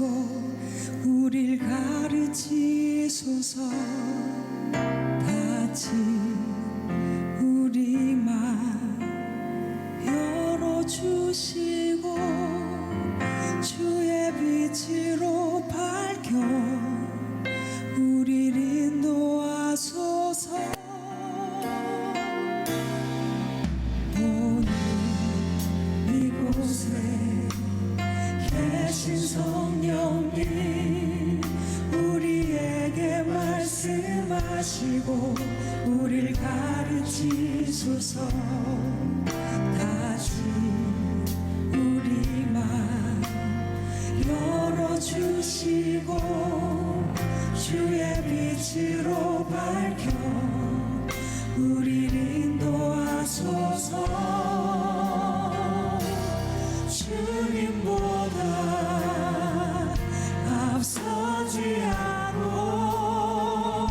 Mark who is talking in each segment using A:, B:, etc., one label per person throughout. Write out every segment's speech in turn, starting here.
A: 마시고 우릴 가르치소서. 다친 우리 맘 열어주시고 주의 빛으로 밝혀 우릴 인도하소서. 오늘 이곳에 계신 성령님 우리에게 말씀하시고 우릴 가르치소서. 다시 우리 맘 열어주시고 주의 빛으로 밝혀 우릴 인도하소서. 주님보다 앞서지 않고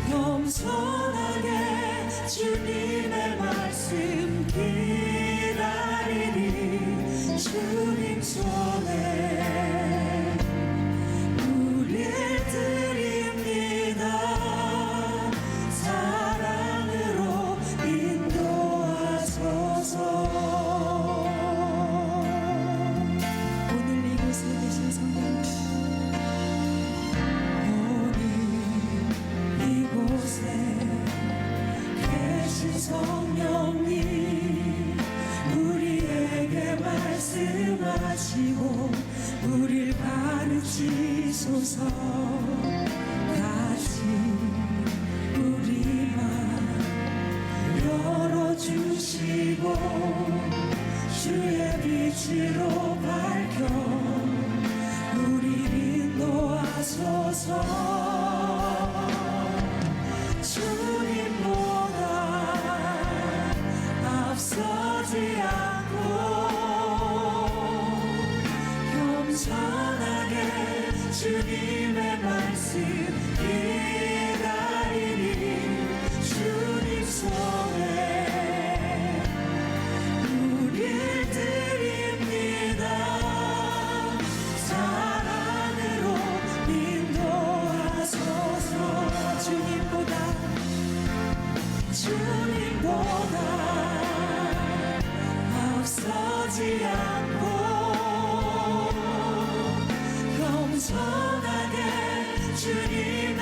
A: 겸손하게 주님의 말씀 기다리니 주님 손에 우릴 드립니다. 사랑으로 인도하소서. 오늘 이곳에 계신 성령님, 오늘 이곳에 계신 성령님 우리에게 말씀하시고 우릴 가르치소서. 다시 우리 맘 열어주시고 주의 빛으로 밝혀 우릴 인도하소서. 주님보다 앞서지 않고 겸손하게 주님의 말씀 기다리니 주님 손에 우릴 드립니다. 사랑으로 인도하소서. 주님보다 앞서지 않고 겸손하게 주님의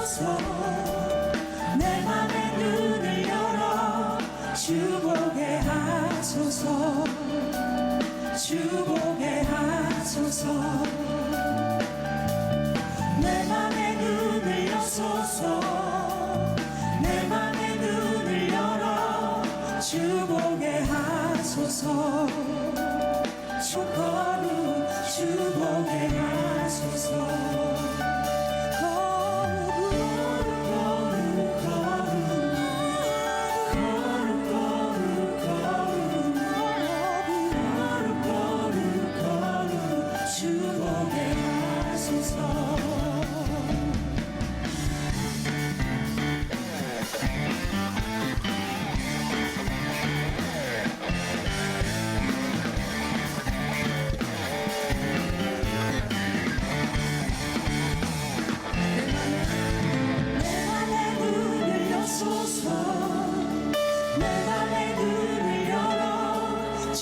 A: 하소서. 내 맘의 눈을 열어 주 보게 하소서. 주 보게 하소서. 내 맘의 눈을 여소서. 내 맘의 눈을 열어 주 보게 하소서. 주 거룩 주 보게 하소서.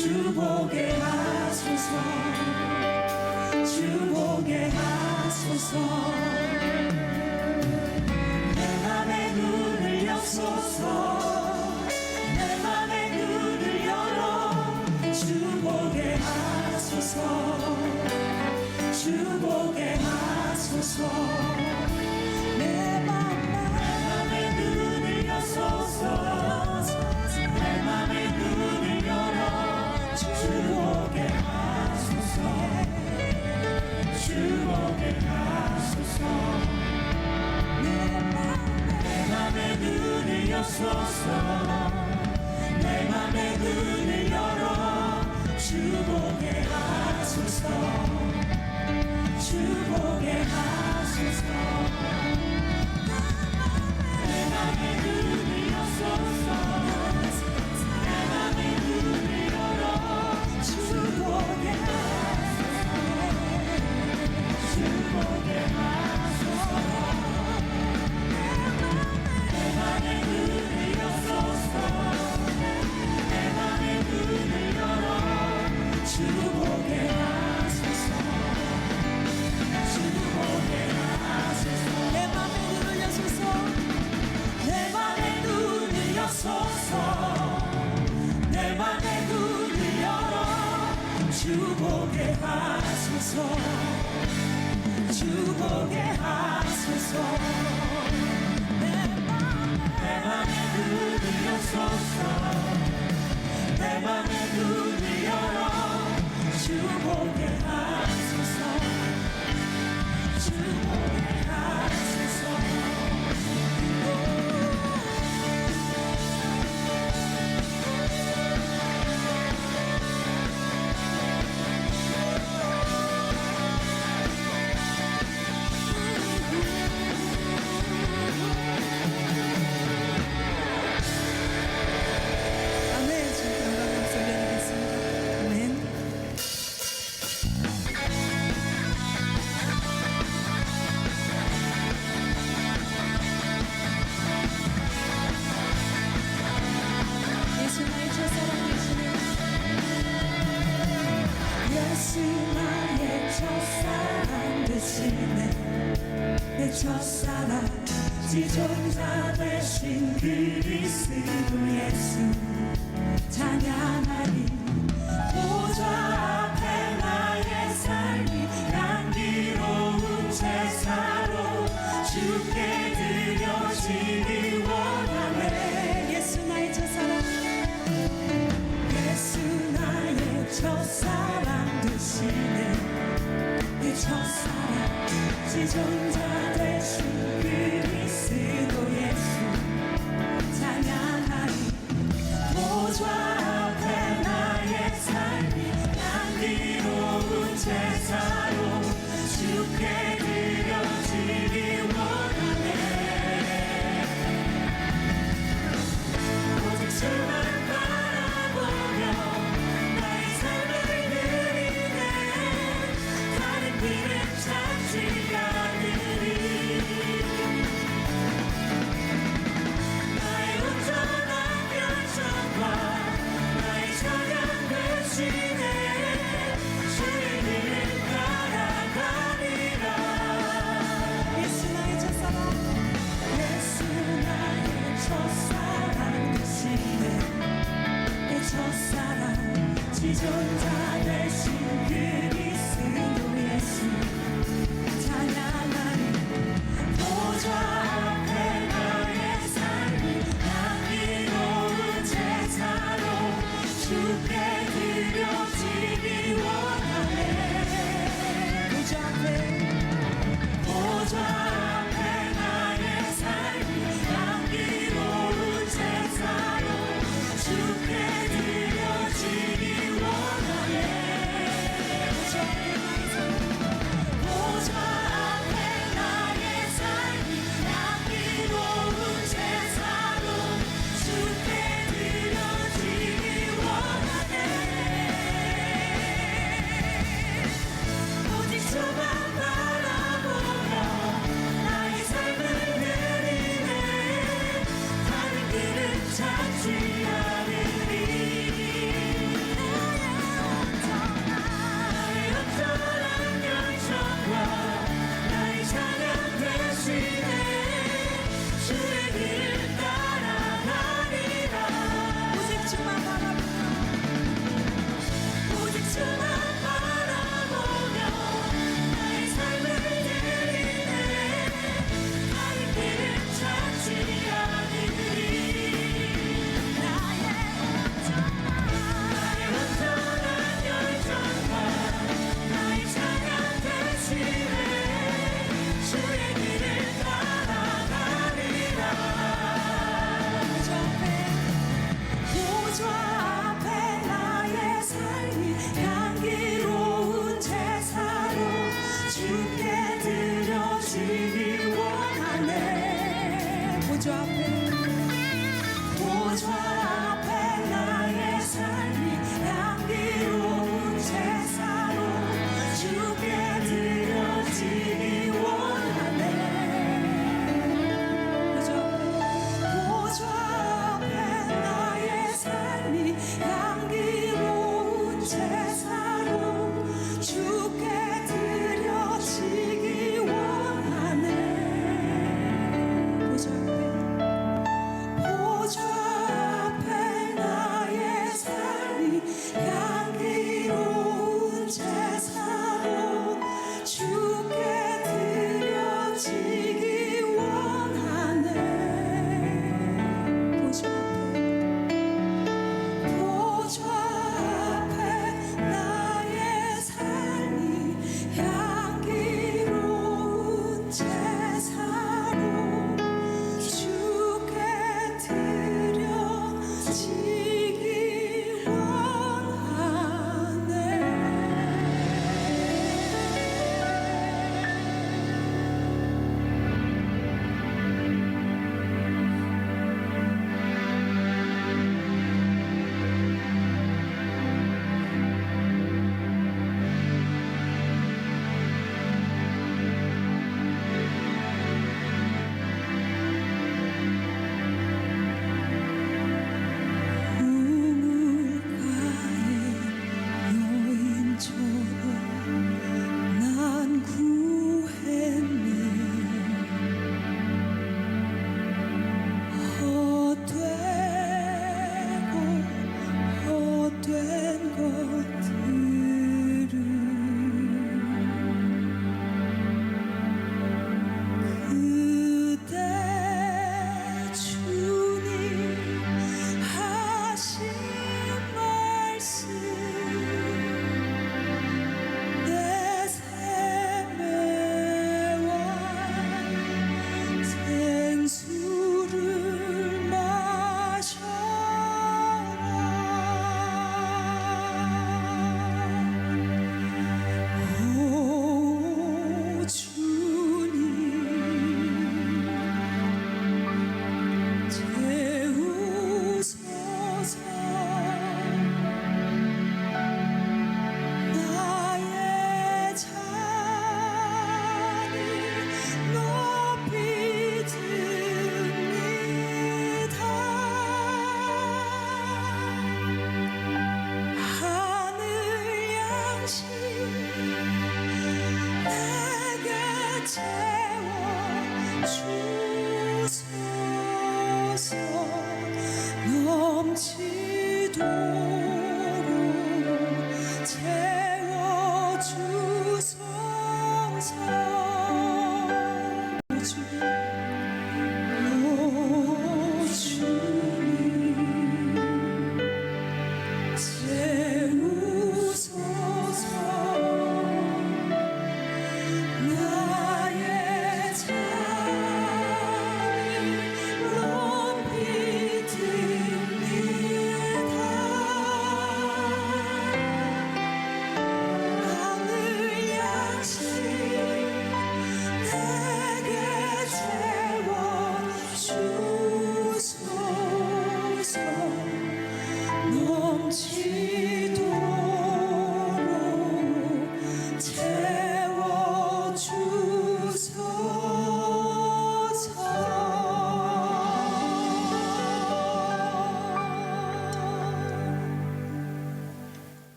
A: 주 보게 하소서. 주 보게 하소서. 내 맘의 눈을 여소서. 내 맘의 눈을 열어 주 보게 하소서. 주 보게 하소서. 내 맘의 눈을 여소서. 내 맘의 눈을 열어 주 보게 하소서. 주 보게 하소서. 내 맘의 눈을 여소서. 내 맘의 눈을 열어 주 보게 하소서. 주 보게 하소서. 내 맘의 눈을 여소서. 내 맘의 눈을 열어 주 보게 하소서. 주 보게 하소서. 내 맘의 눈을 여소서. 내 맘의 눈을 열어 주 보게 하소서. 주 보게 하소서. 내 맘의 눈을 여소서. 내 맘의 눈을 여소서. 내 맘의 눈을 열어 주 보게 하소서. 주 보게 하소서. 내 맘의 눈을 여소서. 내 맘의 눈을 열어 주 보게 하소서. 주 보게 하소서. 아멘. 주님 영광 감사 올려드리겠습니다. 아멘. 예수 나의 첫사랑 되시네. 예수 나의 첫사랑 되시네. 내 첫사랑 지존자 되신 그리스도 예수 찬양하리. 보좌 앞에 나의 삶이 향기로운 제사로 주께 드려지기 원하네. 예수 나의 첫사랑. 예수 나의 첫사랑 되시네. 내 첫사랑 지존자 되신 그리스도 예수 찬양하리. 보좌 앞에 나의 삶이 향기로운 제사로 주께 드려지기 원하네.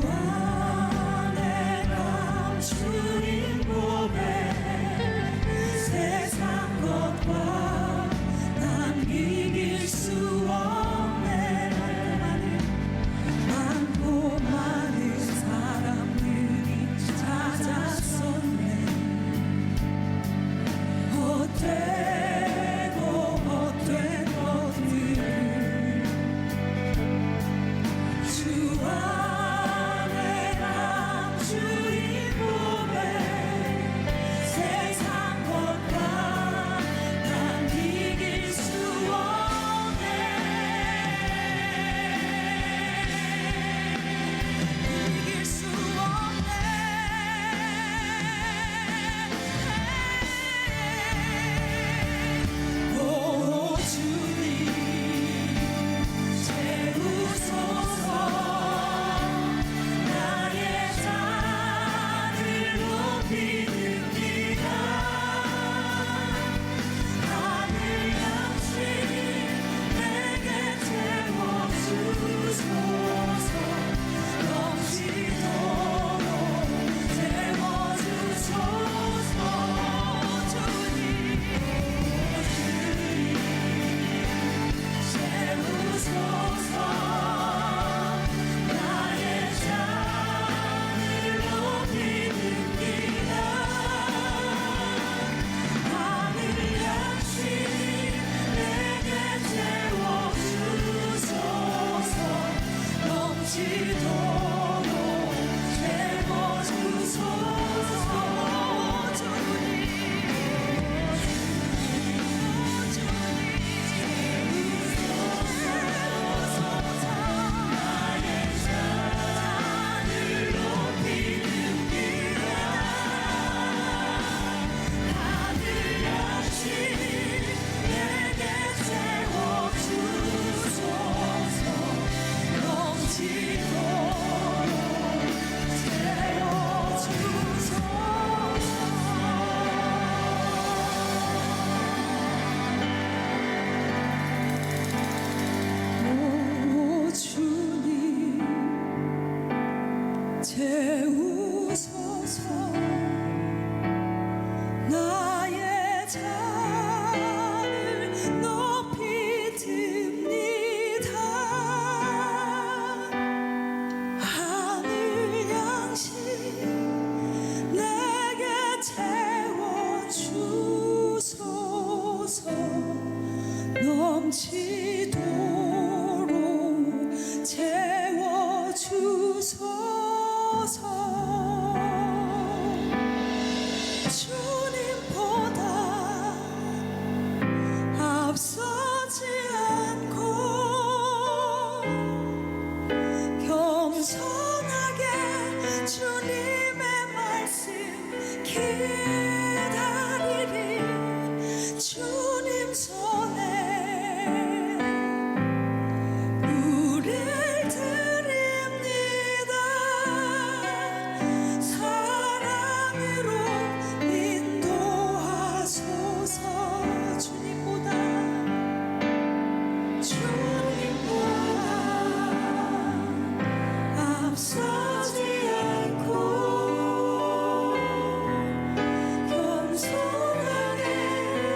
A: 안에 감추린 보배 세상 것과 난 이길 수 없네. 많고 많은 사람들이 찾아섰네. 헛되고 헛된 것들을 주 안에 감추린 보배 세상 것과 난 이길 수 없네. 이길 수 없네. 오 주님 채우소서. 나의 잔을 높이 듭니다. 하늘 양식 내게 채워주소서. 넘치도록 채워주소서. 주님 채우소서. 나의 잔을 높이 듭니다. 하늘 양식 내게 채워주소서. 넘치도록 채워주소서. 주님 나의 잔을 높이 듭니다. 하늘 양식 내게 채워주소서. 넘치도록 채워주소서. 오 주님 채우소서. 나의 잔을 높이 듭니다. 하늘 양식 내게 채워주소서. 넘치도록 채워주소서. 주님보다 앞서지 않고 겸손하게 주님의 말씀 기다리리. 주님 손에 우릴 드립니다. 사랑으로 인도하소서. 주님보다 앞서지 않고 겸손하게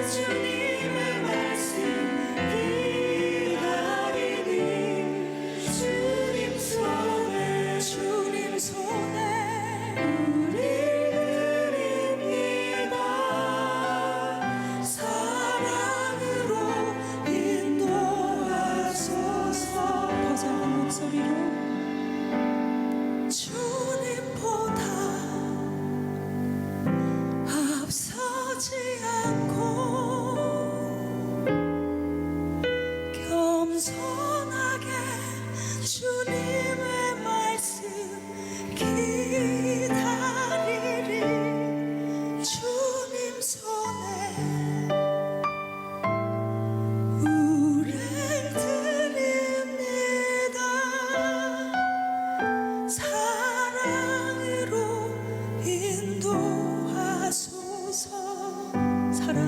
A: 주님의 말씀 기다리니. 주님 손에 우릴 드립니다. 사랑으로 인도하소서. 더 작은 목소리로 주님보다 앞서지 않고 겸손하게 주님의 말씀 기다리리. 주님 손에 우릴 드립니다. 사랑으로 인도하소서. 사랑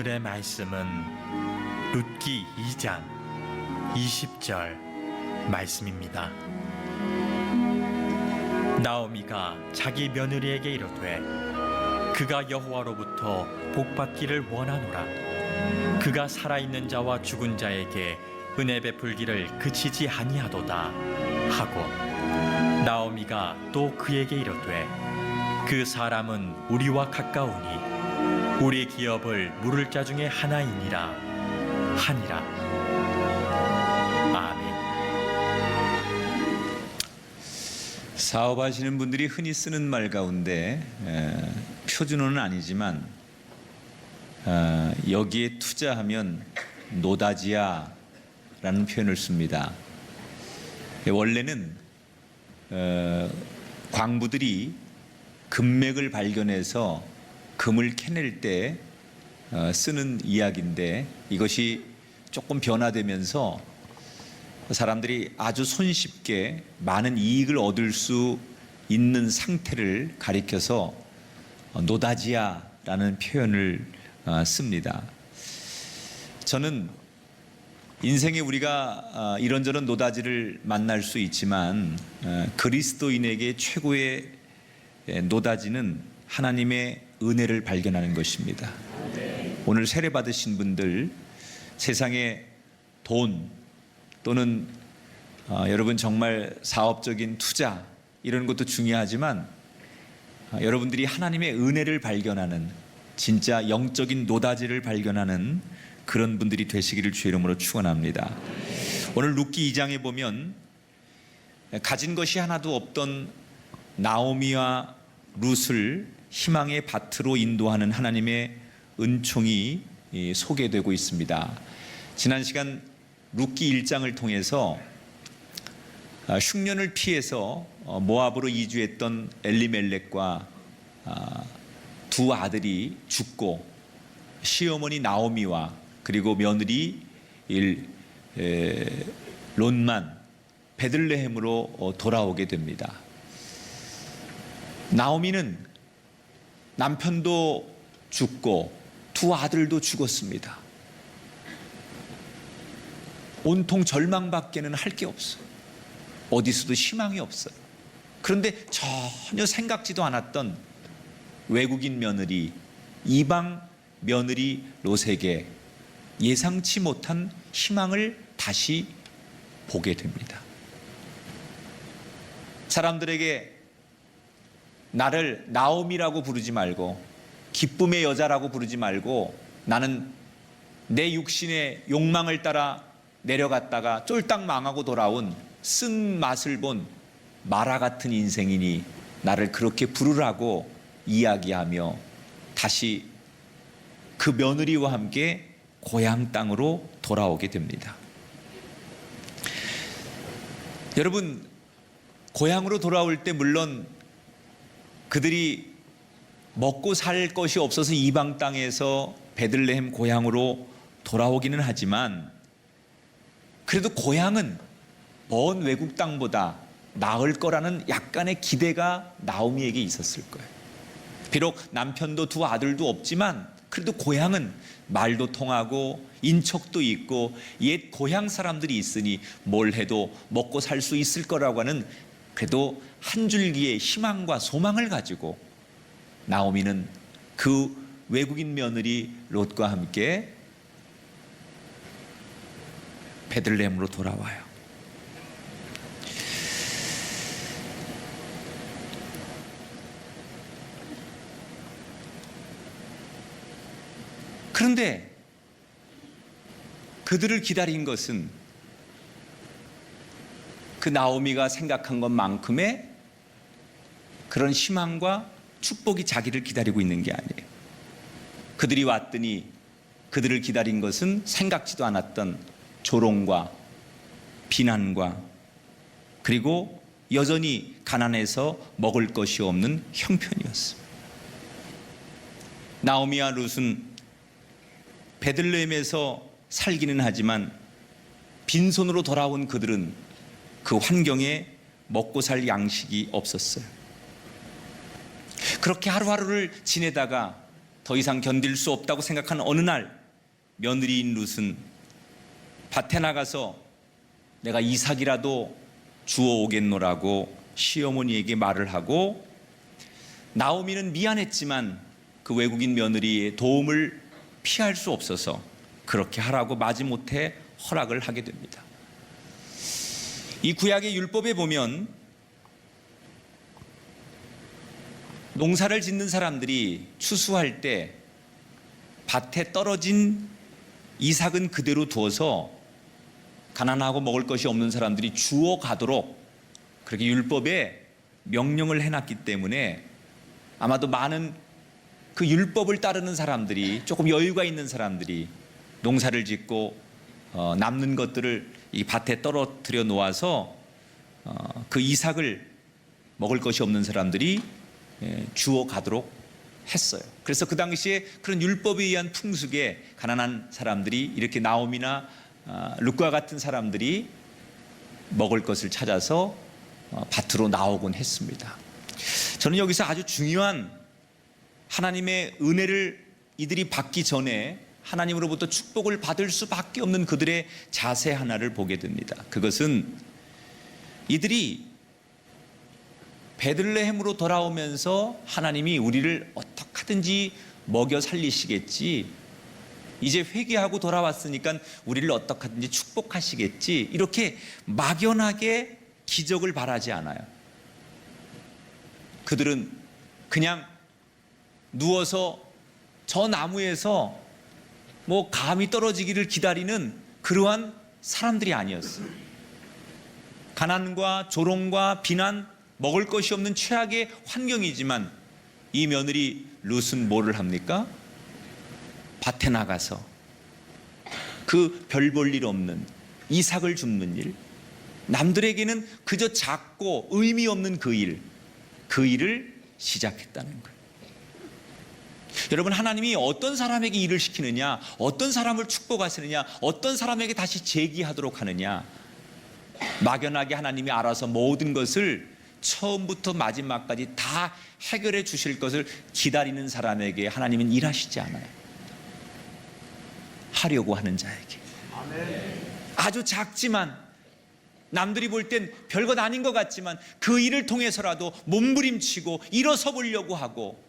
B: 오늘의 말씀은 룻기 2장 20절 말씀입니다. 나오미가 자기 며느리에게 이르되 그가 여호와로부터 복받기를 원하노라. 그가 살아있는 자와 죽은 자에게 은혜 베풀기를 그치지 아니하도다 하고, 나오미가 또 그에게 이르되 그 사람은 우리와 가까우니 우리 기업을 물을 자 중에 하나이니라 하니라. 아멘.
C: 사업하시는 분들이 흔히 쓰는 말 가운데 표준어는 아니지만 여기에 투자하면 노다지야 라는 표현을 씁니다. 원래는 광부들이 금맥을 발견해서 금을 캐낼 때 쓰는 이야기인데, 이것이 조금 변화되면서 사람들이 아주 손쉽게 많은 이익을 얻을 수 있는 상태를 가리켜서 노다지야라는 표현을 씁니다. 저는 인생에 우리가 이런저런 노다지를 만날 수 있지만 그리스도인에게 최고의 노다지는 하나님의 은혜를 발견하는 것입니다. 오늘 세례 받으신 분들, 세상에 돈 또는 여러분 정말 사업적인 투자 이런 것도 중요하지만 여러분들이 하나님의 은혜를 발견하는, 진짜 영적인 노다지를 발견하는 그런 분들이 되시기를 주의 이름으로 축원합니다. 오늘 룻기 2장에 보면 가진 것이 하나도 없던 나오미와 룻을 희망의 밭으로 인도하는 하나님의 은총이 소개되고 있습니다. 지난 시간 룻기 1장을 통해서 흉년을 피해서 모압으로 이주했던 엘리멜렉과 두 아들이 죽고 시어머니 나오미와 그리고 며느리 롯만 베들레헴으로 돌아오게 됩니다. 나오미는 남편도 죽고 두 아들도 죽었습니다. 온통 절망밖에는 할 게 없어요. 어디서도 희망이 없어요. 그런데 전혀 생각지도 않았던 외국인 며느리, 이방 며느리 롯에게 예상치 못한 희망을 다시 보게 됩니다. 사람들에게 나를 나오미라고 부르지 말고, 기쁨의 여자라고 부르지 말고, 나는 내 육신의 욕망을 따라 내려갔다가 쫄딱 망하고 돌아온 쓴맛을 본 마라 같은 인생이니 나를 그렇게 부르라고 이야기하며 다시 그 며느리와 함께 고향 땅으로 돌아오게 됩니다. 여러분, 고향으로 돌아올 때 물론 그들이 먹고 살 것이 없어서 이방 땅에서 베들레헴 고향으로 돌아오기는 하지만, 그래도 고향은 먼 외국 땅보다 나을 거라는 약간의 기대가 나오미에게 있었을 거예요. 비록 남편도 두 아들도 없지만 그래도 고향은 말도 통하고 인척도 있고 옛 고향 사람들이 있으니 뭘 해도 먹고 살 수 있을 거라고 하는, 그래도 한 줄기의 희망과 소망을 가지고 나오미는 그 외국인 며느리 롯과 함께 베들레헴으로 돌아와요. 그런데 그들을 기다린 것은 그 나오미가 생각한 것만큼의 그런 희망과 축복이 자기를 기다리고 있는 게 아니에요. 그들이 왔더니 그들을 기다린 것은 생각지도 않았던 조롱과 비난과, 그리고 여전히 가난해서 먹을 것이 없는 형편이었습니다. 나오미와 룻은 베들레헴에서 살기는 하지만 빈손으로 돌아온 그들은 그 환경에 먹고 살 양식이 없었어요. 그렇게 하루하루를 지내다가 더 이상 견딜 수 없다고 생각한 어느 날 며느리인 룻은 밭에 나가서 내가 이삭이라도 주워오겠노라고 시어머니에게 말을 하고, 나오미는 미안했지만 그 외국인 며느리의 도움을 피할 수 없어서 그렇게 하라고 마지못해 허락을 하게 됩니다. 이 구약의 율법에 보면 농사를 짓는 사람들이 추수할 때 밭에 떨어진 이삭은 그대로 두어서 가난하고 먹을 것이 없는 사람들이 주워 가도록 그렇게 율법에 명령을 해놨기 때문에 아마도 많은 그 율법을 따르는 사람들이, 조금 여유가 있는 사람들이 농사를 짓고 남는 것들을 이 밭에 떨어뜨려 놓아서 그 이삭을 먹을 것이 없는 사람들이 주워 가도록 했어요. 그래서 그 당시에 그런 율법에 의한 풍습에 가난한 사람들이, 이렇게 나오미나 룻과 같은 사람들이 먹을 것을 찾아서 밭으로 나오곤 했습니다. 저는 여기서 아주 중요한 하나님의 은혜를 이들이 받기 전에 하나님으로부터 축복을 받을 수밖에 없는 그들의 자세 하나를 보게 됩니다. 그것은 이들이 베들레헴으로 돌아오면서 하나님이 우리를 어떻게 하든지 먹여 살리시겠지, 이제 회개하고 돌아왔으니까 우리를 어떻게 하든지 축복하시겠지, 이렇게 막연하게 기적을 바라지 않아요. 그들은 그냥 누워서 저 나무에서 뭐 감이 떨어지기를 기다리는 그러한 사람들이 아니었어요. 가난과 조롱과 비난, 먹을 것이 없는 최악의 환경이지만 이 며느리 룻은 뭐를 합니까? 밭에 나가서 그 별 볼 일 없는 이삭을 줍는 일, 남들에게는 그저 작고 의미 없는 그 일을 시작했다는 거예요. 여러분, 하나님이 어떤 사람에게 일을 시키느냐, 어떤 사람을 축복하시느냐, 어떤 사람에게 다시 제기하도록 하느냐, 막연하게 하나님이 알아서 모든 것을 처음부터 마지막까지 다 해결해 주실 것을 기다리는 사람에게 하나님은 일하시지 않아요. 하려고 하는 자에게. 아주 작지만, 남들이 볼 땐 별것 아닌 것 같지만 그 일을 통해서라도 몸부림치고 일어서 보려고 하고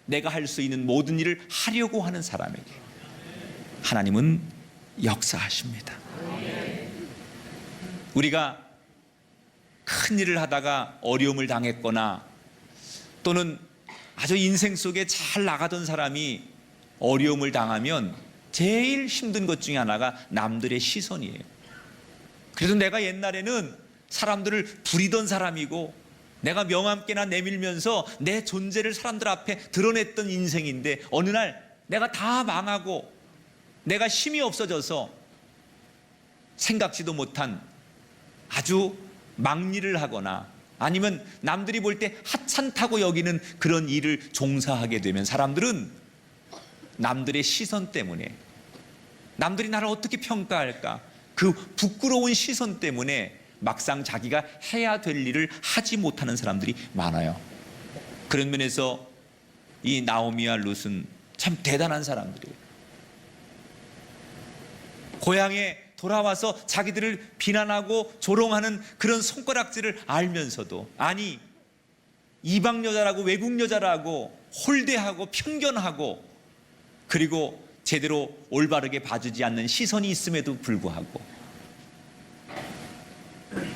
C: 내가 할 수 있는 모든 일을 하려고 하는 사람에게 하나님은 역사하십니다. 우리가 큰 일을 하다가 어려움을 당했거나 또는 아주 인생 속에 잘 나가던 사람이 어려움을 당하면 제일 힘든 것 중에 하나가 남들의 시선이에요. 그래서 내가 옛날에는 사람들을 부리던 사람이고 내가 명함께나 내밀면서 내 존재를 사람들 앞에 드러냈던 인생인데, 어느 날 내가 다 망하고 내가 힘이 없어져서 생각지도 못한 아주 막일을 하거나 아니면 남들이 볼 때 하찮다고 여기는 그런 일을 종사하게 되면 사람들은 남들의 시선 때문에, 남들이 나를 어떻게 평가할까, 그 부끄러운 시선 때문에 막상 자기가 해야 될 일을 하지 못하는 사람들이 많아요. 그런 면에서 이 나오미와 룻은 참 대단한 사람들이에요. 고향에 돌아와서 자기들을 비난하고 조롱하는 그런 손가락질을 알면서도, 아니 이방 여자라고 외국 여자라고 홀대하고 편견하고 그리고 제대로 올바르게 봐주지 않는 시선이 있음에도 불구하고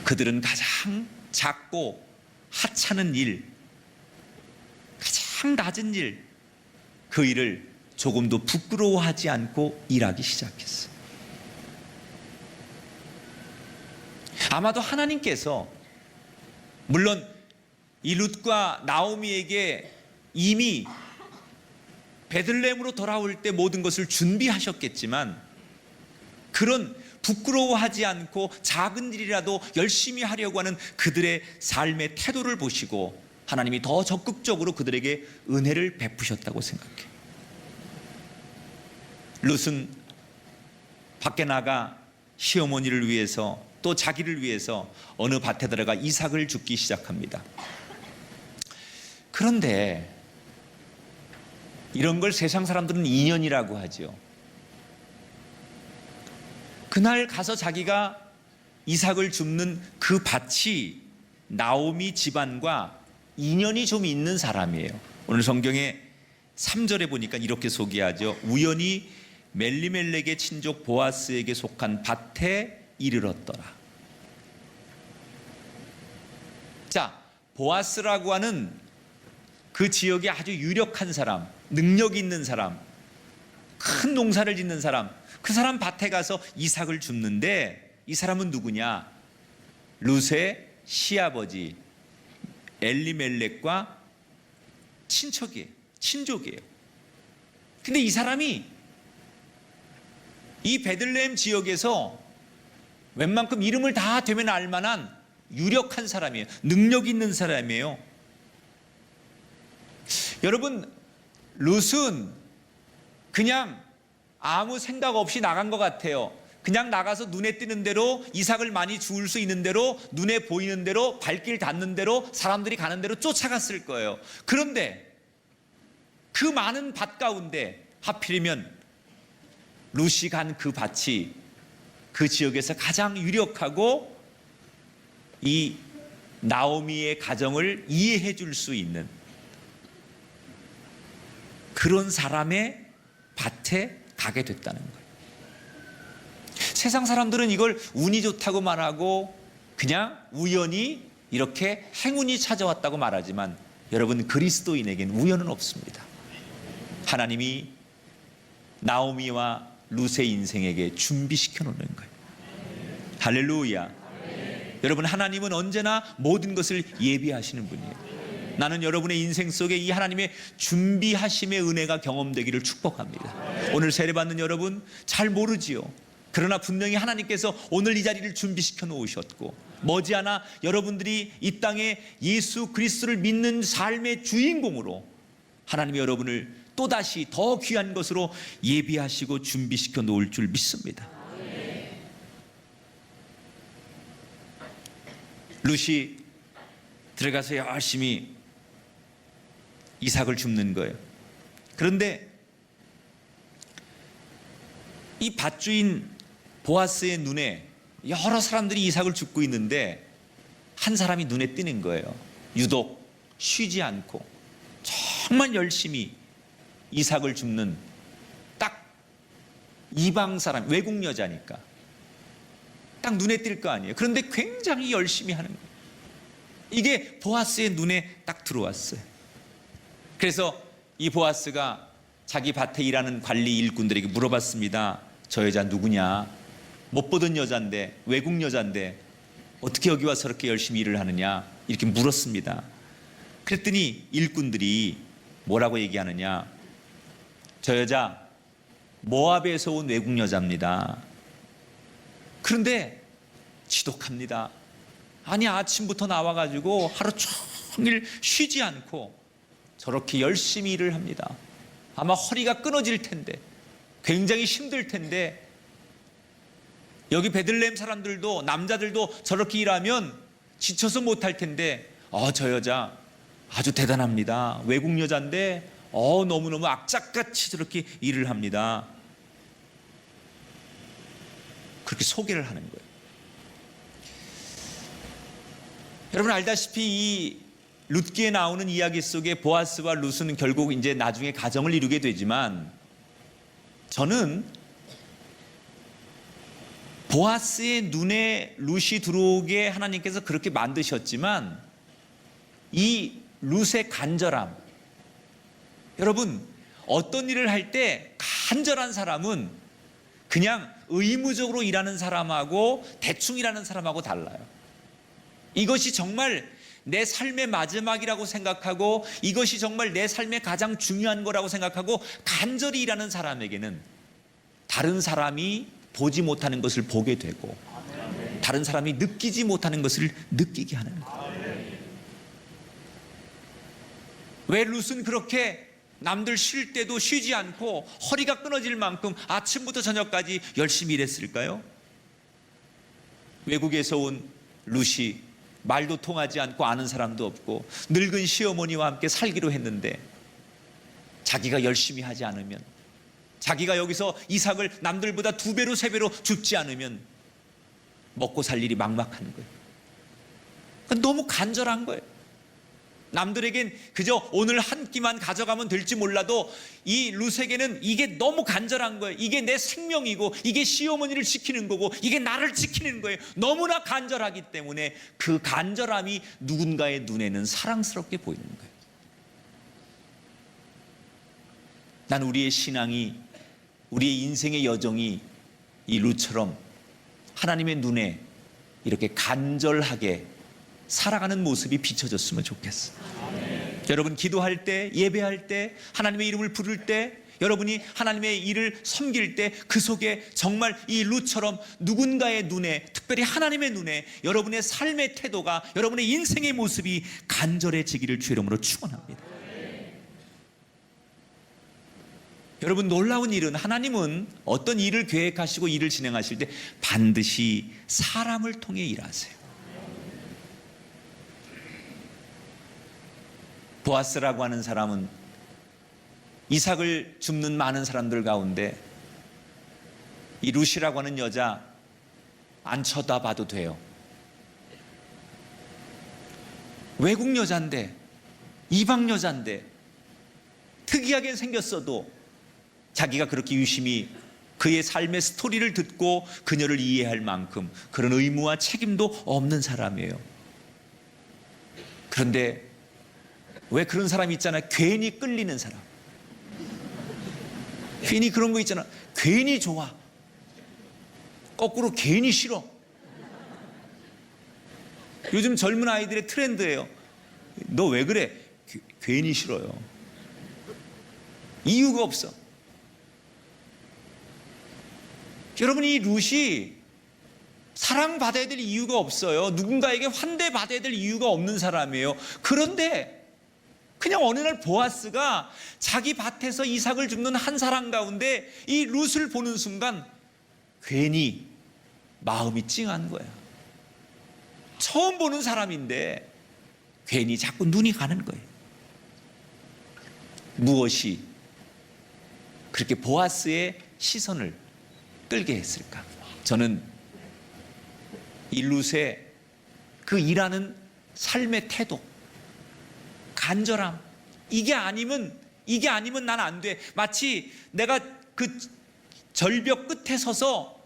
C: 그들은 가장 작고 하찮은 일, 가장 낮은 일, 그 일을 조금도 부끄러워하지 않고 일하기 시작했어요. 아마도 하나님께서 물론 이 룻과 나오미에게 이미 베들레헴으로 돌아올 때 모든 것을 준비하셨겠지만 그런 부끄러워하지 않고 작은 일이라도 열심히 하려고 하는 그들의 삶의 태도를 보시고 하나님이 더 적극적으로 그들에게 은혜를 베푸셨다고 생각해요. 룻은 밖에 나가 시어머니를 위해서 또 자기를 위해서 어느 밭에 들어가 이삭을 줍기 시작합니다. 그런데 이런 걸 세상 사람들은 인연이라고 하죠. 그날 가서 자기가 이삭을 줍는 그 밭이 나오미 집안과 인연이 좀 있는 사람이에요. 오늘 성경에 3절에 보니까 이렇게 소개하죠. 우연히 멜리멜렉의 친족 보아스에게 속한 밭에 이르렀더라. 자, 보아스라고 하는 그 지역에 아주 유력한 사람, 능력 있는 사람, 큰 농사를 짓는 사람, 그 사람 밭에 가서 이삭을 줍는데 이 사람은 누구냐? 룻의 시아버지 엘리멜렉과 친척이에요. 친족이에요. 근데 이 사람이 이 베들레헴 지역에서 웬만큼 이름을 다 되면 알만한 유력한 사람이에요. 능력 있는 사람이에요. 여러분, 룻은 그냥 아무 생각 없이 나간 것 같아요. 그냥 나가서 눈에 띄는 대로 이삭을 많이 주울 수 있는 대로 눈에 보이는 대로 발길 닿는 대로 사람들이 가는 대로 쫓아갔을 거예요. 그런데 그 많은 밭 가운데 하필이면 룻이 간 그 밭이 그 지역에서 가장 유력하고 이 나오미의 가정을 이해해 줄 수 있는 그런 사람의 밭에 가게 됐다는 거예요. 세상 사람들은 이걸 운이 좋다고 말하고 그냥 우연히 이렇게 행운이 찾아왔다고 말하지만 여러분, 그리스도인에게는 우연은 없습니다. 하나님이 나오미와 룻의 인생에게 준비시켜 놓는 거예요. 할렐루야. 여러분, 하나님은 언제나 모든 것을 예비하시는 분이에요. 나는 여러분의 인생 속에 이 하나님의 준비하심의 은혜가 경험되기를 축복합니다. 오늘 세례받는 여러분 잘 모르지요. 그러나 분명히 하나님께서 오늘 이 자리를 준비시켜 놓으셨고 머지않아 여러분들이 이 땅에 예수 그리스도를 믿는 삶의 주인공으로 하나님이 여러분을 또다시 더 귀한 것으로 예비하시고 준비시켜 놓을 줄 믿습니다. 룻이 들어가서 열심히 이삭을 줍는 거예요. 그런데 이 밭주인 보아스의 눈에 여러 사람들이 이삭을 줍고 있는데 한 사람이 눈에 띄는 거예요. 유독 쉬지 않고 정말 열심히 이삭을 줍는 딱 이방 사람, 외국 여자니까 딱 눈에 띌 거 아니에요. 그런데 굉장히 열심히 하는 거예요. 이게 보아스의 눈에 딱 들어왔어요. 그래서 이 보아스가 자기 밭에 일하는 관리 일꾼들에게 물어봤습니다. 저 여자 누구냐? 못 보던 여잔데, 외국 여잔데 어떻게 여기 와서 그렇게 열심히 일을 하느냐? 이렇게 물었습니다. 그랬더니 일꾼들이 뭐라고 얘기하느냐? 저 여자 모압에서 온 외국 여자입니다. 그런데 지독합니다. 아니, 아침부터 나와가지고 하루 종일 쉬지 않고 저렇게 열심히 일을 합니다. 아마 허리가 끊어질 텐데, 굉장히 힘들 텐데, 여기 베들레헴 사람들도 남자들도 저렇게 일하면 지쳐서 못할 텐데, 저 여자 아주 대단합니다. 외국 여자인데 너무너무 악착같이 저렇게 일을 합니다. 그렇게 소개를 하는 거예요. 여러분 알다시피 이 룻기에 나오는 이야기 속에 보아스와 룻은 결국 이제 나중에 가정을 이루게 되지만, 저는 보아스의 눈에 룻이 들어오게 하나님께서 그렇게 만드셨지만 이 룻의 간절함, 여러분 어떤 일을 할 때 간절한 사람은 그냥 의무적으로 일하는 사람하고 대충 일하는 사람하고 달라요. 이것이 정말 내 삶의 마지막이라고 생각하고 이것이 정말 내 삶의 가장 중요한 거라고 생각하고 간절히 일하는 사람에게는 다른 사람이 보지 못하는 것을 보게 되고 다른 사람이 느끼지 못하는 것을 느끼게 하는 거예요. 왜 룻은 그렇게 남들 쉴 때도 쉬지 않고 허리가 끊어질 만큼 아침부터 저녁까지 열심히 일했을까요? 외국에서 온 룻이 말도 통하지 않고 아는 사람도 없고 늙은 시어머니와 함께 살기로 했는데 자기가 열심히 하지 않으면, 자기가 여기서 이삭을 남들보다 2배로 3배로 줍지 않으면 먹고 살 일이 막막한 거예요. 너무 간절한 거예요. 남들에겐 그저 오늘 한 끼만 가져가면 될지 몰라도 이 룻에게는 이게 너무 간절한 거예요. 이게 내 생명이고, 이게 시어머니를 지키는 거고, 이게 나를 지키는 거예요. 너무나 간절하기 때문에 그 간절함이 누군가의 눈에는 사랑스럽게 보이는 거예요. 난 우리의 신앙이, 우리의 인생의 여정이 이 룻처럼 하나님의 눈에 이렇게 간절하게 살아가는 모습이 비춰졌으면 좋겠어요. 여러분 기도할 때, 예배할 때, 하나님의 이름을 부를 때, 여러분이 하나님의 일을 섬길 때 그 속에 정말 이 룻처럼 누군가의 눈에, 특별히 하나님의 눈에 여러분의 삶의 태도가, 여러분의 인생의 모습이 간절해지기를 주 이름으로 축원합니다. 여러분 놀라운 일은, 하나님은 어떤 일을 계획하시고 일을 진행하실 때 반드시 사람을 통해 일하세요. 보아스라고 하는 사람은 이삭을 줍는 많은 사람들 가운데 이 룻이라고 하는 여자 안 쳐다봐도 돼요. 외국 여자인데, 이방 여자인데, 특이하게 생겼어도 자기가 그렇게 유심히 그의 삶의 스토리를 듣고 그녀를 이해할 만큼 그런 의무와 책임도 없는 사람이에요. 그런데 왜 그런 사람이 있잖아요. 괜히 끌리는 사람. 괜히 그런 거 있잖아. 괜히 좋아. 거꾸로 괜히 싫어. 요즘 젊은 아이들의 트렌드예요. 너 왜 그래? 괜히 싫어요. 이유가 없어. 여러분 이 룻이 사랑받아야 될 이유가 없어요. 누군가에게 환대받아야 될 이유가 없는 사람이에요. 그런데 그냥 어느 날 보아스가 자기 밭에서 이삭을 줍는 한 사람 가운데 이 룻을 보는 순간 괜히 마음이 찡한 거야. 처음 보는 사람인데 괜히 자꾸 눈이 가는 거예요. 무엇이 그렇게 보아스의 시선을 끌게 했을까? 저는 이 룻의 그 일하는 삶의 태도, 간절함, 이게 아니면 난 안 돼. 마치 내가 그 절벽 끝에 서서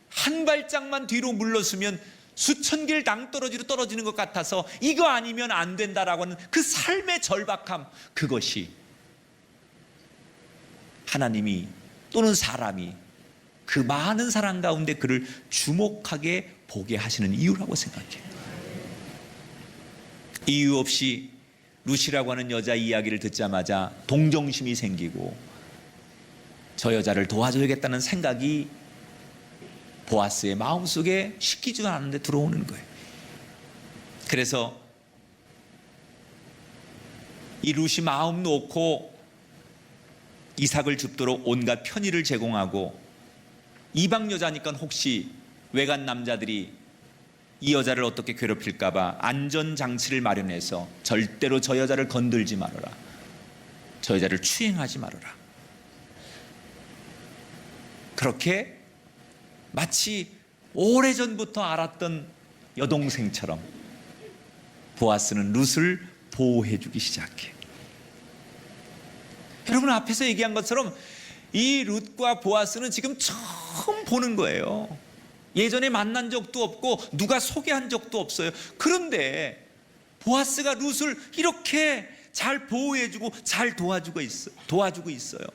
C: 한 발짝만 뒤로 물러서면 수천 길 낭떠러지로 떨어지는 것 같아서 이거 아니면 안 된다라고 하는 그 삶의 절박함, 그것이 하나님이 또는 사람이 그 많은 사람 가운데 그를 주목하게 보게 하시는 이유라고 생각해요. 이유 없이 룻이라고 하는 여자 이야기를 듣자마자 동정심이 생기고 저 여자를 도와줘야겠다는 생각이 보아스의 마음속에 식히지도 않았는데 들어오는 거예요. 그래서 이 룻이 마음 놓고 이삭을 줍도록 온갖 편의를 제공하고, 이방 여자니까 혹시 외간 남자들이 이 여자를 어떻게 괴롭힐까봐 안전장치를 마련해서 절대로 저 여자를 건들지 말아라, 저 여자를 추행하지 말아라. 그렇게 마치 오래전부터 알았던 여동생처럼 보아스는 룻을 보호해주기 시작해. 여러분 앞에서 얘기한 것처럼 이 룻과 보아스는 지금 처음 보는 거예요. 예전에 만난 적도 없고 누가 소개한 적도 없어요. 그런데 보아스가 룻을 이렇게 잘 보호해주고 잘 도와주고 있어요.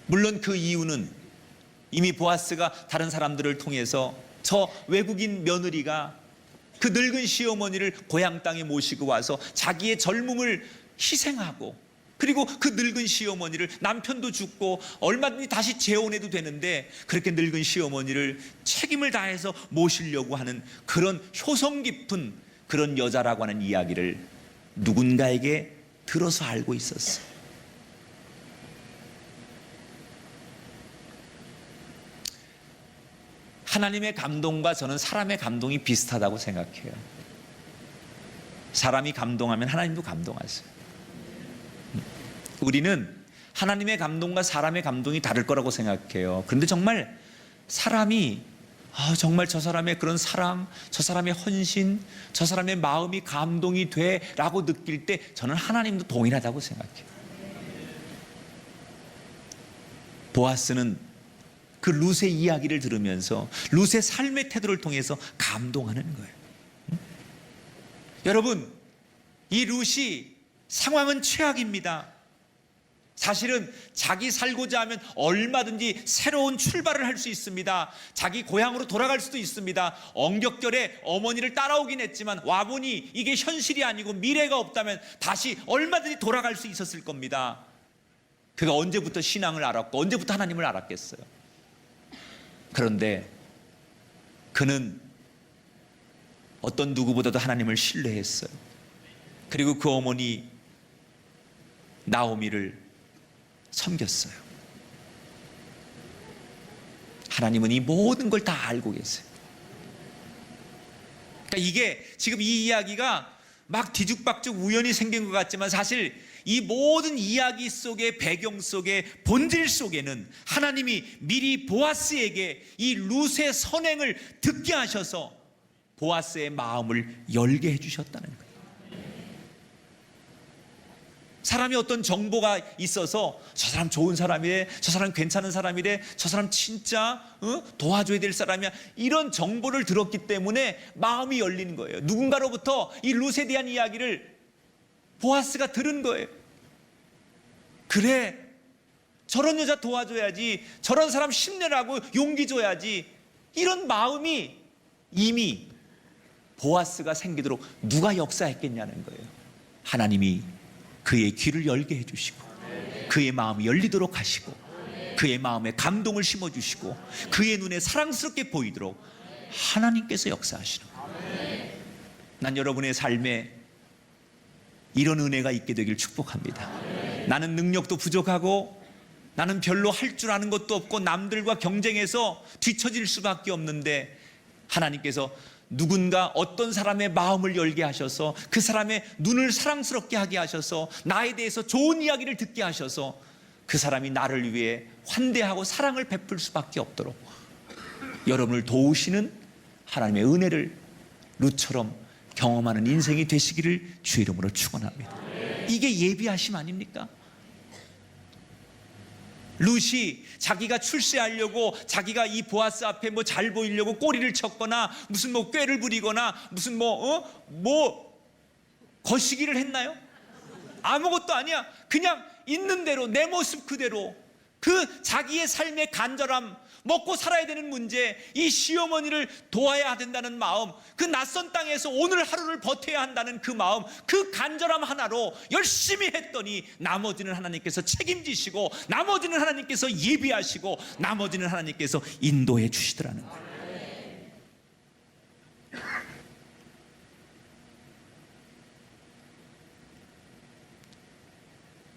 C: 물론 그 이유는 이미 보아스가 다른 사람들을 통해서 저 외국인 며느리가 그 늙은 시어머니를 고향 땅에 모시고 와서 자기의 젊음을 희생하고, 그리고 그 늙은 시어머니를, 남편도 죽고 얼마든지 다시 재혼해도 되는데 그렇게 늙은 시어머니를 책임을 다해서 모시려고 하는 그런 효성 깊은 그런 여자라고 하는 이야기를 누군가에게 들어서 알고 있었어. 하나님의 감동과 저는 사람의 감동이 비슷하다고 생각해요. 사람이 감동하면 하나님도 감동하세요. 우리는 하나님의 감동과 사람의 감동이 다를 거라고 생각해요. 그런데 정말 사람이 정말 저 사람의 그런 사랑, 저 사람의 헌신, 저 사람의 마음이 감동이 돼라고 느낄 때 저는 하나님도 동일하다고 생각해요. 보아스는 그 룻의 이야기를 들으면서 룻의 삶의 태도를 통해서 감동하는 거예요. 여러분, 이 룻이 상황은 최악입니다. 사실은 자기 살고자 하면 얼마든지 새로운 출발을 할 수 있습니다. 자기 고향으로 돌아갈 수도 있습니다. 엉격결에 어머니를 따라오긴 했지만 와보니 이게 현실이 아니고 미래가 없다면 다시 얼마든지 돌아갈 수 있었을 겁니다. 그가 언제부터 신앙을 알았고 언제부터 하나님을 알았겠어요. 그런데 그는 어떤 누구보다도 하나님을 신뢰했어요. 그리고 그 어머니 나오미를 섬겼어요. 하나님은 이 모든 걸 다 알고 계세요. 그러니까 이게 지금 이 이야기가 막 뒤죽박죽 우연히 생긴 것 같지만 사실 이 모든 이야기 속의 배경 속의 본질 속에는 하나님이 미리 보아스에게 이 룻의 선행을 듣게 하셔서 보아스의 마음을 열게 해주셨다는 거예요. 사람이 어떤 정보가 있어서 저 사람 좋은 사람이래, 저 사람 괜찮은 사람이래, 저 사람 진짜 도와줘야 될 사람이야, 이런 정보를 들었기 때문에 마음이 열리는 거예요. 누군가로부터 이 룻에 대한 이야기를 보아스가 들은 거예요. 그래, 저런 여자 도와줘야지, 저런 사람 힘내라고 용기 줘야지, 이런 마음이 이미 보아스가 생기도록 누가 역사했겠냐는 거예요. 하나님이 그의 귀를 열게 해주시고 그의 마음이 열리도록 하시고 그의 마음에 감동을 심어주시고 그의 눈에 사랑스럽게 보이도록 하나님께서 역사하시는 거예요. 난 여러분의 삶에 이런 은혜가 있게 되길 축복합니다. 나는 능력도 부족하고 나는 별로 할 줄 아는 것도 없고 남들과 경쟁해서 뒤처질 수밖에 없는데 하나님께서 누군가 어떤 사람의 마음을 열게 하셔서 그 사람의 눈을 사랑스럽게 하게 하셔서 나에 대해서 좋은 이야기를 듣게 하셔서 그 사람이 나를 위해 환대하고 사랑을 베풀 수밖에 없도록 여러분을 도우시는 하나님의 은혜를 룻처럼 경험하는 인생이 되시기를 주의 이름으로 축원합니다. 이게 예비하심 아닙니까? 룻이 자기가 출세하려고 자기가 이 보아스 앞에 뭐 잘 보이려고 꼬리를 쳤거나 무슨 뭐 꾀를 부리거나 무슨 뭐 거시기를 했나요? 아무것도 아니야. 그냥 있는 대로 내 모습 그대로 그 자기의 삶의 간절함, 먹고 살아야 되는 문제, 이 시어머니를 도와야 된다는 마음, 그 낯선 땅에서 오늘 하루를 버텨야 한다는 그 마음, 그 간절함 하나로 열심히 했더니 나머지는 하나님께서 책임지시고 나머지는 하나님께서 예비하시고 나머지는 하나님께서 인도해 주시더라는 거예요.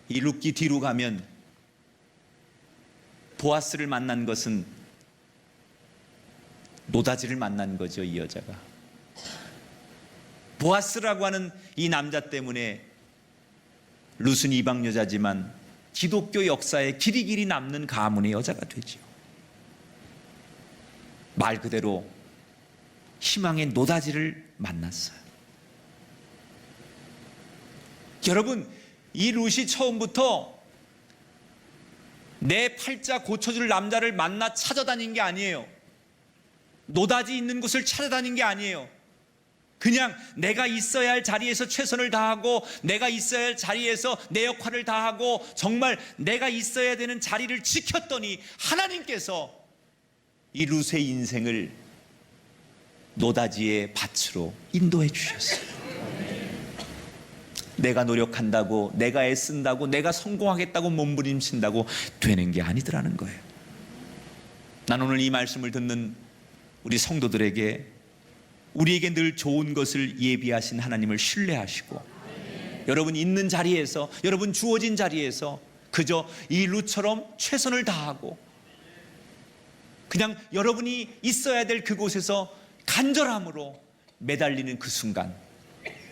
C: 이 룻기 뒤로 가면 보아스를 만난 것은 노다지를 만난 거죠. 이 여자가 보아스라고 하는 이 남자 때문에 룻은 이방 여자지만 기독교 역사에 길이 남는 가문의 여자가 되죠. 말 그대로 희망의 노다지를 만났어요. 여러분, 이 룻이 처음부터 내 팔자 고쳐줄 남자를 만나 찾아다닌 게 아니에요. 노다지 있는 곳을 찾아다닌 게 아니에요. 그냥 내가 있어야 할 자리에서 최선을 다하고 내가 있어야 할 자리에서 내 역할을 다하고 정말 내가 있어야 되는 자리를 지켰더니 하나님께서 이 룻의 인생을 노다지의 밭으로 인도해 주셨어요. 내가 노력한다고, 내가 애쓴다고, 내가 성공하겠다고 몸부림친다고 되는 게 아니더라는 거예요. 난 오늘 이 말씀을 듣는 우리 성도들에게 우리에게 늘 좋은 것을 예비하신 하나님을 신뢰하시고 여러분 있는 자리에서, 여러분 주어진 자리에서 그저 이 룻처럼 최선을 다하고 그냥 여러분이 있어야 될 그곳에서 간절함으로 매달리는 그 순간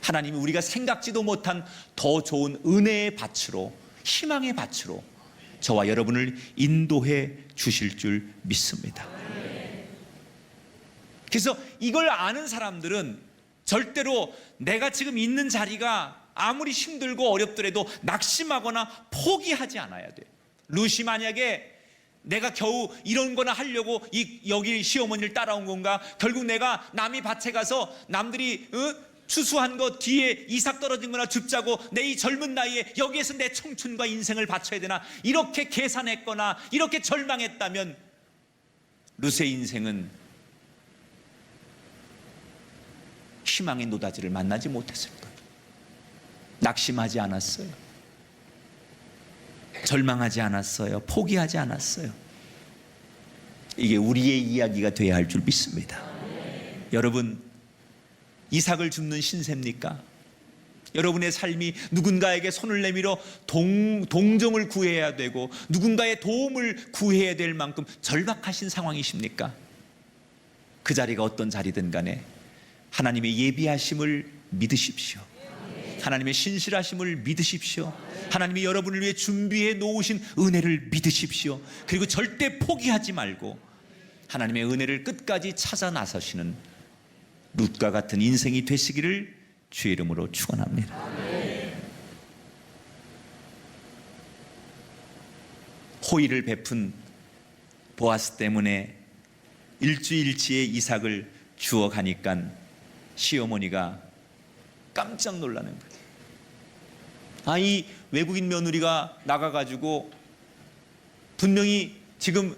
C: 하나님이 우리가 생각지도 못한 더 좋은 은혜의 밭으로, 희망의 밭으로 저와 여러분을 인도해 주실 줄 믿습니다. 그래서 이걸 아는 사람들은 절대로 내가 지금 있는 자리가 아무리 힘들고 어렵더라도 낙심하거나 포기하지 않아야 돼요. 룻이 만약에 내가 겨우 이런 거나 하려고 여기 시어머니를 따라온 건가? 결국 내가 남이 밭에 가서 남들이 추수한 거 뒤에 이삭 떨어진 거나 줍자고 내 이 젊은 나이에 여기에서 내 청춘과 인생을 바쳐야 되나? 이렇게 계산했거나 이렇게 절망했다면 룻의 인생은 희망의 노다지를 만나지 못했을 거예요. 낙심하지 않았어요. 절망하지 않았어요. 포기하지 않았어요. 이게 우리의 이야기가 되어야 할 줄 믿습니다. 여러분, 이삭을 줍는 신세입니까? 여러분의 삶이 누군가에게 손을 내밀어 동정을 구해야 되고 누군가의 도움을 구해야 될 만큼 절박하신 상황이십니까? 그 자리가 어떤 자리든 간에 하나님의 예비하심을 믿으십시오. 하나님의 신실하심을 믿으십시오. 하나님이 여러분을 위해 준비해 놓으신 은혜를 믿으십시오. 그리고 절대 포기하지 말고 하나님의 은혜를 끝까지 찾아 나서시는 룻과 같은 인생이 되시기를 주의 이름으로 축원합니다. 호의를 베푼 보아스 때문에 일주일치의 이삭을 주어 가니까 시어머니가 깜짝 놀라는 거예요. 이 외국인 며느리가 나가가지고 분명히 지금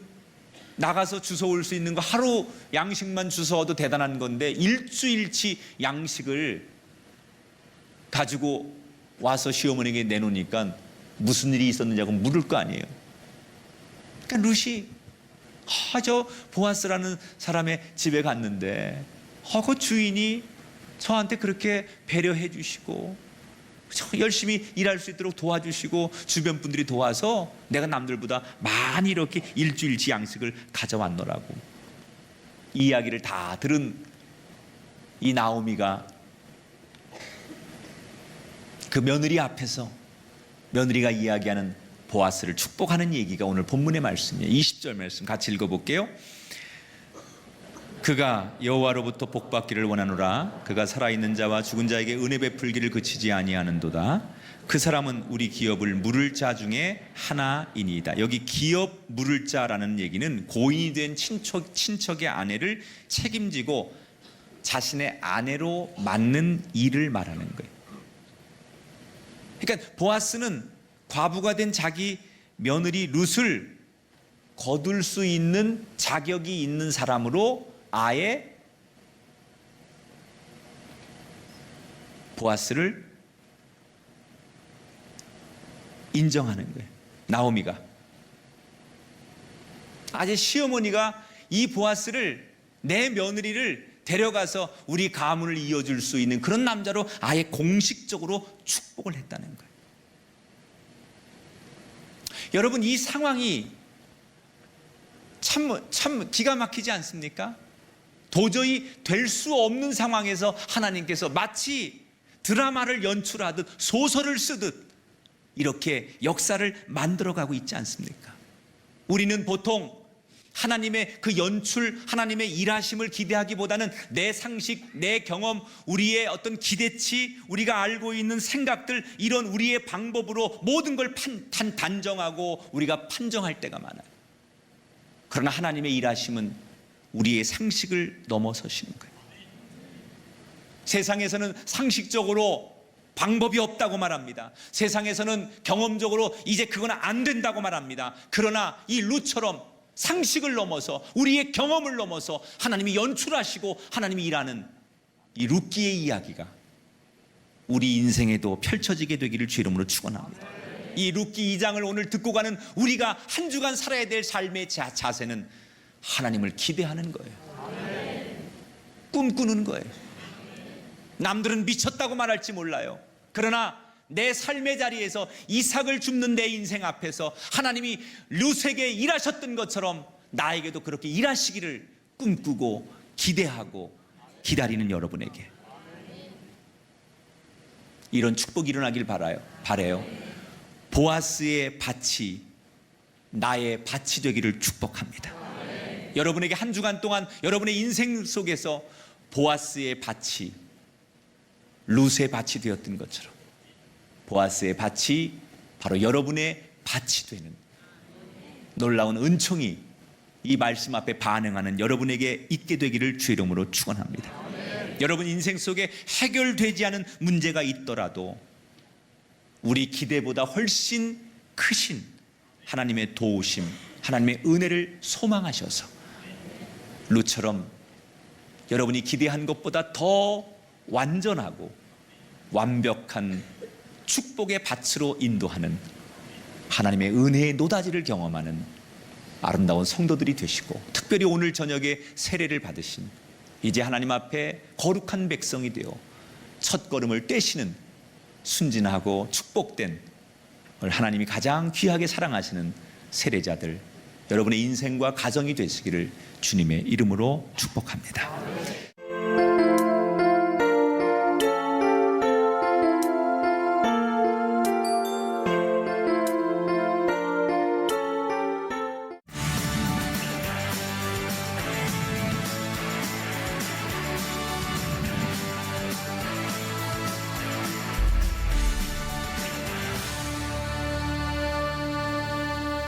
C: 나가서 주워올 수 있는 거 하루 양식만 주워도 대단한 건데 일주일치 양식을 가지고 와서 시어머니에게 내놓으니까 무슨 일이 있었느냐고 물을 거 아니에요. 그러니까 룻이 저 보아스라는 사람의 집에 갔는데 그 주인이 저한테 그렇게 배려해 주시고 열심히 일할 수 있도록 도와주시고 주변 분들이 도와서 내가 남들보다 많이 이렇게 일주일치 양식을 가져왔노라고. 이 이야기를 다 들은 이 나오미가 그 며느리 앞에서 며느리가 이야기하는 보아스를 축복하는 얘기가 오늘 본문의 말씀이에요. 20절 말씀 같이 읽어볼게요. 그가 여호와로부터 복받기를 원하노라. 그가 살아있는 자와 죽은 자에게 은혜 베풀기를 그치지 아니하는도다. 그 사람은 우리 기업을 물을 자 중에 하나이니이다. 여기 기업 물을 자라는 얘기는 고인이 된 친척의 아내를 책임지고 자신의 아내로 맞는 일을 말하는 거예요. 그러니까 보아스는 과부가 된 자기 며느리 룻을 거둘 수 있는 자격이 있는 사람으로 아예 보아스를 인정하는 거예요. 나오미가 아재 시어머니가 이 보아스를 내 며느리를 데려가서 우리 가문을 이어줄 수 있는 그런 남자로 아예 공식적으로 축복을 했다는 거예요. 여러분, 이 상황이 참 기가 막히지 않습니까? 도저히 될 수 없는 상황에서 하나님께서 마치 드라마를 연출하듯 소설을 쓰듯 이렇게 역사를 만들어가고 있지 않습니까? 우리는 보통 하나님의 그 연출, 하나님의 일하심을 기대하기보다는 내 상식, 내 경험, 우리의 어떤 기대치, 우리가 알고 있는 생각들, 이런 우리의 방법으로 모든 걸 단정하고 우리가 판정할 때가 많아요. 그러나 하나님의 일하심은 우리의 상식을 넘어서시는 거예요. 세상에서는 상식적으로 방법이 없다고 말합니다. 세상에서는 경험적으로 이제 그건 안 된다고 말합니다. 그러나 이 룻처럼 상식을 넘어서 우리의 경험을 넘어서 하나님이 연출하시고 하나님이 일하는 이 룻기의 이야기가 우리 인생에도 펼쳐지게 되기를 주 이름으로 축원합니다. 이 룻기 2장을 오늘 듣고 가는 우리가 한 주간 살아야 될 삶의 자세는 하나님을 기대하는 거예요. 꿈꾸는 거예요. 남들은 미쳤다고 말할지 몰라요. 그러나 내 삶의 자리에서 이삭을 줍는 내 인생 앞에서 하나님이 룻에게 일하셨던 것처럼 나에게도 그렇게 일하시기를 꿈꾸고 기대하고 기다리는 여러분에게 이런 축복이 일어나길 바라요. 보아스의 밭이 나의 밭이 되기를 축복합니다. 여러분에게 한 주간 동안 여러분의 인생 속에서 보아스의 밭이 룻의 밭이 되었던 것처럼 보아스의 밭이 바로 여러분의 밭이 되는 놀라운 은총이 이 말씀 앞에 반응하는 여러분에게 있게 되기를 주의 이름으로 축원합니다. 여러분 인생 속에 해결되지 않은 문제가 있더라도 우리 기대보다 훨씬 크신 하나님의 도우심, 하나님의 은혜를 소망하셔서 룻처럼 여러분이 기대한 것보다 더 완전하고 완벽한 축복의 밭으로 인도하는 하나님의 은혜의 노다지를 경험하는 아름다운 성도들이 되시고, 특별히 오늘 저녁에 세례를 받으신 이제 하나님 앞에 거룩한 백성이 되어 첫 걸음을 떼시는 순진하고 축복된 하나님이 가장 귀하게 사랑하시는 세례자들, 여러분의 인생과 가정이 되시기를 주님의 이름으로 축복합니다.